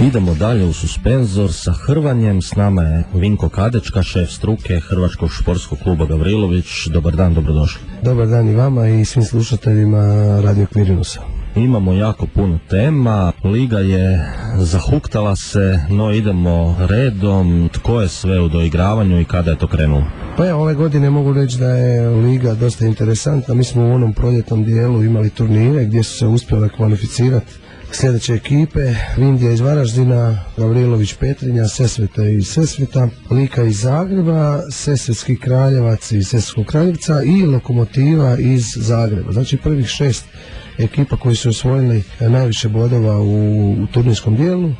Idemo dalje u suspenzor sa hrvanjem. S nama je Vinko Kadečka, šef struke Hrvačkog športskog kluba Gavrilović. Dobar dan, dobrodošli. Dobar dan i vama i svim slušateljima Radio Kvirinusa. Imamo jako puno tema, liga je zahuktala se, no idemo redom. Tko je sve u doigravanju i kada je to krenulo? Pa ja, ove godine mogu reći da je liga dosta interesantna. Mi smo u onom proljetnom dijelu imali turnire gdje su se uspjele kvalificirati sljedeće ekipe: Vindija iz Varaždina, Gavrilović Petrinja, Sesvete iz Sesveta, Lika iz Zagreba, Sesvetski Kraljevac iz Sesvetskog Kraljevca i Lokomotiva iz Zagreba. Znači prvih 6 ekipa koji su osvojili najviše bodova u turnirskom dijelu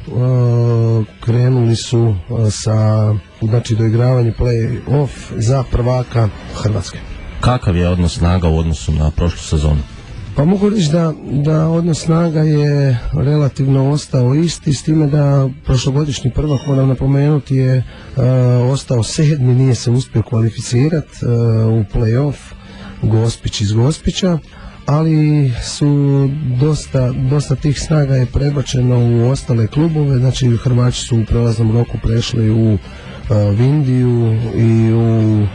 krenuli su sa doigravanje play-off za prvaka Hrvatske. Kakav je odnos snaga u odnosu na prošlu sezonu? Pa mogu reći da odnos snaga je relativno ostao isti, s time da prošlogodišnji prvak, moram napomenuti, je ostao 7. Nije se uspio kvalificirati u play-off, Gospić iz Gospića, ali su dosta tih snaga je prebačeno u ostale klubove. Znači Hrvači su u prelaznom roku prešli u Vindiju i u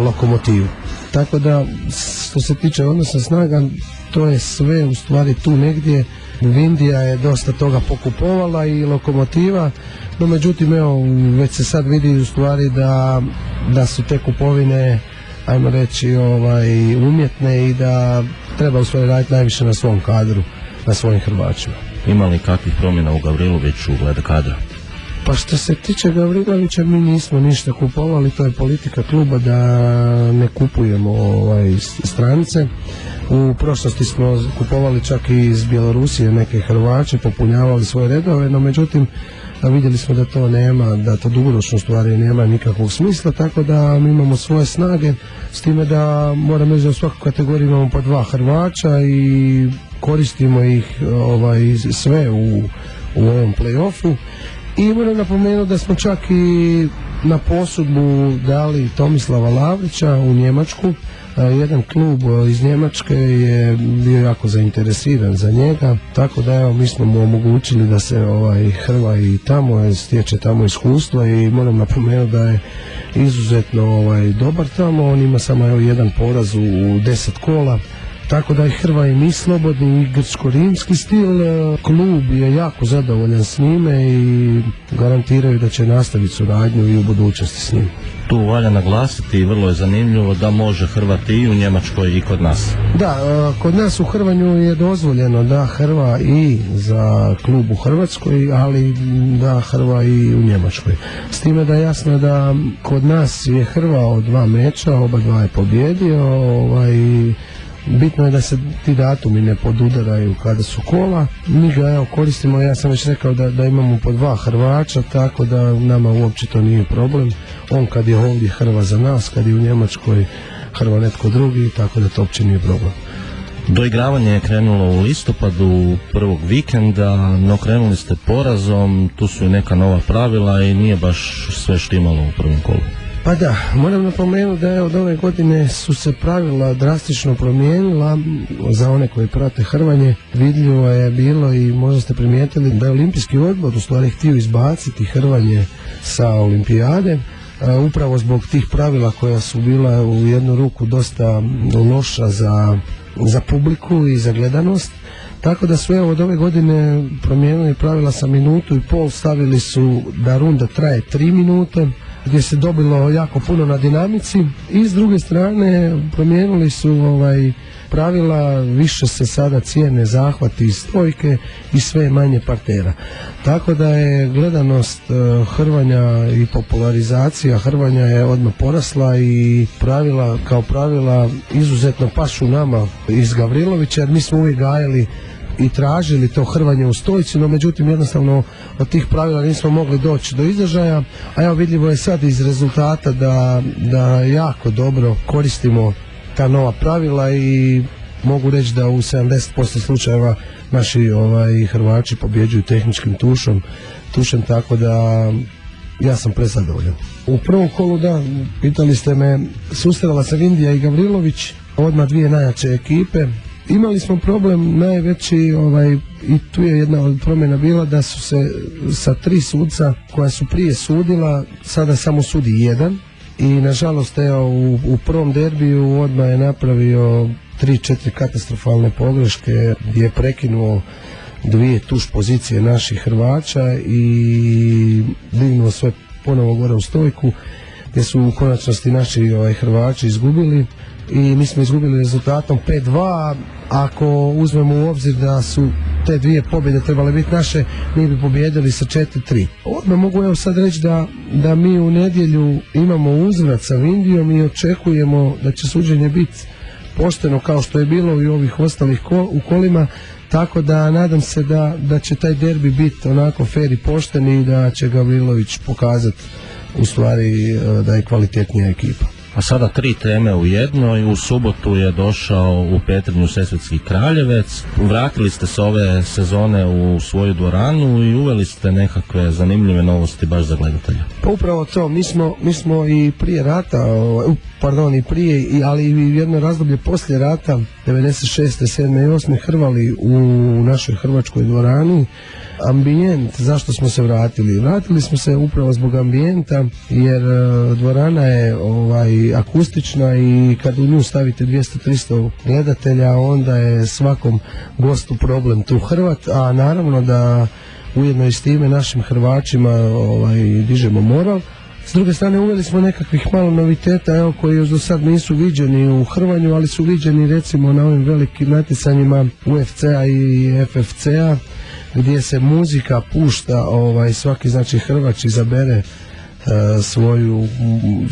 Lokomotivu. Tako da, što se tiče odnosa snaga, to je sve u stvari tu negdje. Vindija je dosta toga pokupovala i Lokomotiva, no međutim evo, već se sad vidi u stvari da su te kupovine, ajmo reći, umjetne i da treba u stvari raditi najviše na svom kadru, na svojim Hrvačima. Ima li kakvih promjena u Gavriloviću glede kadra? Pa što se tiče Gavrilovića, mi nismo ništa kupovali, to je politika kluba da ne kupujemo strance. U prošlosti smo kupovali čak i iz Bjelorusije neke Hrvače, popunjavali svoje redove, no međutim vidjeli smo da to nema, da to dugoročno stvari nema nikakvog smisla, tako da mi imamo svoje snage, s time da moram reći da u svakoj kategoriji imamo po 2 Hrvača i koristimo ih sve u ovom play-offu. I moram napomenuti da smo čak i na posudbu dali Tomislava Lavrića u Njemačku. Jedan klub iz Njemačke je bio jako zainteresiran za njega, tako da evo, mi smo mu omogućili da se hrva i tamo, stječe tamo iskustva i moram napomenuti da je izuzetno dobar tamo. On ima samo jedan poraz u 10 kola. Tako da je hrva i mi slobodni i grčko-rimski stil. Klub je jako zadovoljan s njime i garantiraju da će nastaviti suradnju i u budućnosti s njim. Tu valja naglasiti, vrlo je zanimljivo, da može hrvati i u Njemačkoj i kod nas. Da, kod nas u hrvanju je dozvoljeno da hrva i za klub u Hrvatskoj, ali da hrva i u Njemačkoj. S time da je jasno da kod nas je hrvao 2 meča, oba 2 je pobjedio, bitno je da se ti datumi ne podudaraju kada su kola. Mi ga koristimo, ja sam već rekao da imamo po 2 Hrvača, tako da nama uopće to nije problem. On kad je ovdje hrva za nas, kad je u Njemačkoj hrva netko drugi, tako da to uopće nije problem. Doigravanje je krenulo u listopadu prvog vikenda, no krenuli ste porazom, tu su i neka nova pravila i nije baš sve štimalo u prvom kolu. Pa da, moram napomenuti da od ove godine su se pravila drastično promijenila. Za one koji prate hrvanje vidljivo je bilo i možda ste primijetili da je Olimpijski odbor u stvari htio izbaciti hrvanje sa olimpijade, upravo zbog tih pravila koja su bila u jednu ruku dosta loša za publiku i za gledanost. Tako da su od ove godine promijenili pravila sa 1,5 minuta, stavili su da runda traje 3 minute, gdje se dobilo jako puno na dinamici, i s druge strane promijenili su pravila, više se sada cijene zahvati i stojke i sve manje partera. Tako da je gledanost hrvanja i popularizacija hrvanja je odmah porasla i pravila kao pravila izuzetno pašu nama iz Gavrilovića, jer mi smo uvijek gajali i tražili to hrvanje u stojci, no međutim jednostavno od tih pravila nismo mogli doći do izražaja, a evo vidljivo je sad iz rezultata da jako dobro koristimo ta nova pravila i mogu reći da u 70% slučajeva naši Hrvači pobjeđuju tehničkim tušem, tako da ja sam prezadovoljan. U prvom kolu, da, pitali ste me, susrela se Vindija i Gavrilović, odmah 2 najjače ekipe. Imali smo problem najveći, i tu je jedna od promjena bila da su se sa 3 suca koja su prije sudila, sada samo sudi jedan i nažalost u prvom derbiju odmah je napravio 3-4 katastrofalne pogreške gdje je prekinuo 2 tuš pozicije naših Hrvaća i dignuo sve ponovo gore u stojku, gdje su u konačnosti naši Hrvaći izgubili i mi smo izgubili rezultatom 5-2. Ako uzmemo u obzir da su te 2 pobjede trebale biti naše, mi bi pobjedili sa 4-3. Odmah mogu sad reći da mi u nedjelju imamo uzvrat sa Vindijom i očekujemo da će suđenje biti pošteno kao što je bilo i ovih ostalih u kolima, tako da nadam se da će taj derbi biti onako fer i pošten i da će Gavrilović pokazati u stvari da je kvalitetnija ekipa. A sada 3 teme u jednoj. U subotu je došao u Petrinju Sesvetski Kraljevec. Vratili ste se ove sezone u svoju dvoranu i uveli ste nekakve zanimljive novosti baš za gledatelja. Pa upravo to, mi smo i prije rata, ali i jedno razdoblje poslije rata, 96. 7. i 8. hrvali u našoj hrvačkoj dvorani. Ambijent, zašto smo se vratili? Vratili smo se upravo zbog ambijenta, jer dvorana je akustična i kad u nju stavite 200-300 gledatelja, onda je svakom gostu problem tu hrvat, a naravno da ujedno i s time našim Hrvačima dižemo moral. S druge strane uveli smo nekakvih malo noviteta koji još do sad nisu viđeni u hrvanju, ali su viđeni recimo na ovim velikim natjecanjima UFC-a i FFC-a, gdje se muzika pušta, svaki znači Hrvač izabere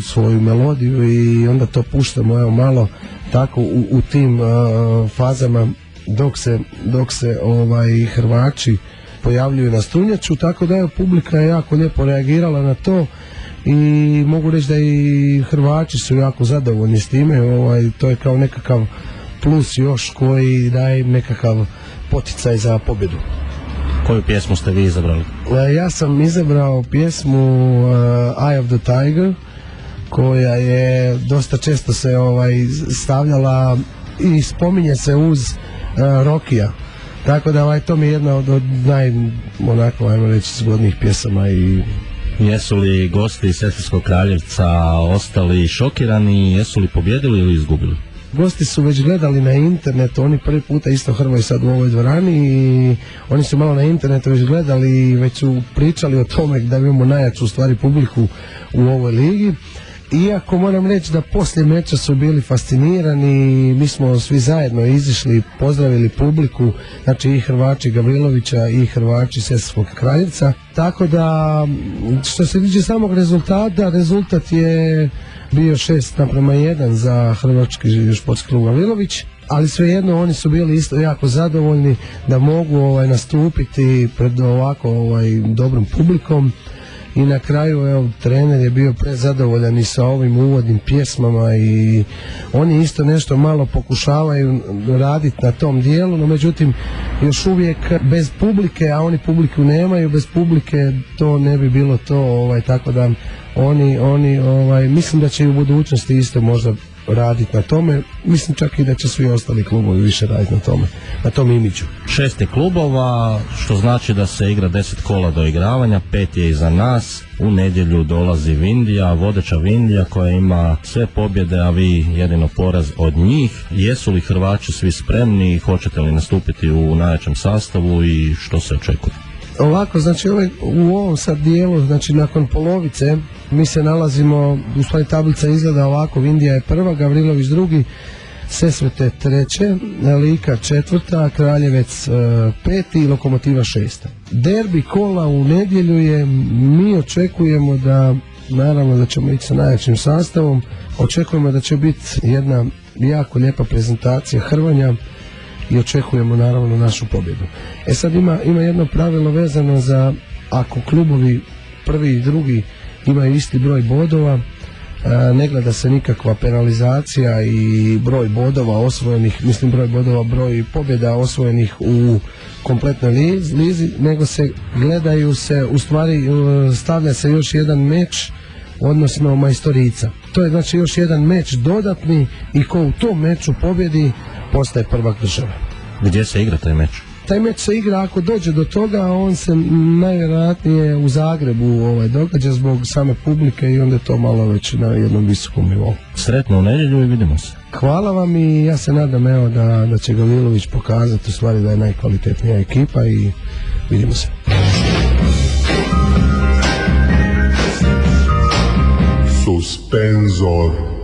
svoju melodiju i onda to puštamo malo tako u tim fazama dok se Hrvači pojavljuju na strunjaču, tako da publika je jako lijepo reagirala na to i mogu reći da i Hrvači su jako zadovoljni s time. To je kao nekakav plus još koji daje nekakav poticaj za pobjedu. Koju pjesmu ste vi izabrali? Ja sam izabrao pjesmu Eye of the Tiger, koja je dosta često se stavljala i spominje se uz Rokija. Tako da to mi je jedna od ajmo reći, zgodnijih pjesama. I jesu li gosti iz Sesvetskog Kraljevca ostali šokirani, jesu li pobjedili ili izgubili? Gosti su već gledali na internetu, oni prvi puta isto hrvaju sad u ovoj dvorani i oni su malo na internetu već gledali i već su pričali o tome da imamo najjaču u stvari publiku u ovoj ligi. Iako moram reći da poslije meča su bili fascinirani, mi smo svi zajedno izišli, pozdravili publiku, znači i Hrvači Gavrilovića i Hrvači Sesvetskog Kraljevca. Tako da, što se tiče samog rezultata, rezultat je bio 6:1 za Hrvački športski klub Gavrilović, ali svejedno oni su bili isto jako zadovoljni da mogu nastupiti pred ovako dobrom publikom. I na kraju trener je bio prezadovoljan i sa ovim uvodnim pjesmama i oni isto nešto malo pokušavaju raditi na tom dijelu, no međutim još uvijek bez publike, a oni publiku nemaju, bez publike to ne bi bilo to, tako da oni mislim da će i u budućnosti isto možda raditi na tome, mislim čak i da će svi ostali klubovi više raditi na tom imidžu. 6 je klubova, što znači da se igra 10 kola do igravanja, 5 je iza nas. U nedjelju dolazi Vindija, vodeća Vindija koja ima sve pobjede, a vi jedino poraz od njih. Jesu li Hrvači svi spremni, hoćete li nastupiti u najjačem sastavu i što se očekuje? Ovako, znači u ovom sad dijelu, znači nakon polovice mi se nalazimo, u stvari tablica izgleda ovako: Vindija je prva, Gavrilović drugi, Sesvete treće, Lika četvrta, Kraljevec peti i Lokomotiva šesta. Derbi kola u nedjelju je, mi očekujemo naravno da ćemo ići sa najjačim sastavom, očekujemo da će biti jedna jako lijepa prezentacija hrvanja i očekujemo naravno našu pobjedu. Sad ima jedno pravilo vezano za, ako klubovi prvi i drugi imaju isti broj bodova, ne gleda se nikakva penalizacija i broj bodova osvojenih, mislim broj pobjeda osvojenih u kompletnoj lizi, nego se gledaju u stvari stavlja se još jedan meč, odnosno majstorica. To je znači još jedan meč dodatni i ko u tom meču pobjedi, postaje prvak države. Gdje se igra taj meč? Taj meč se igra, ako dođe do toga, on se najvjerojatnije u Zagrebu događa zbog same publike i onda je to malo već na jednom visokom nivou. Sretno u nedjelju i vidimo se. Hvala vam i ja se nadam da će Galilović pokazati u stvari da je najkvalitetnija ekipa i vidimo se. Suspenzor.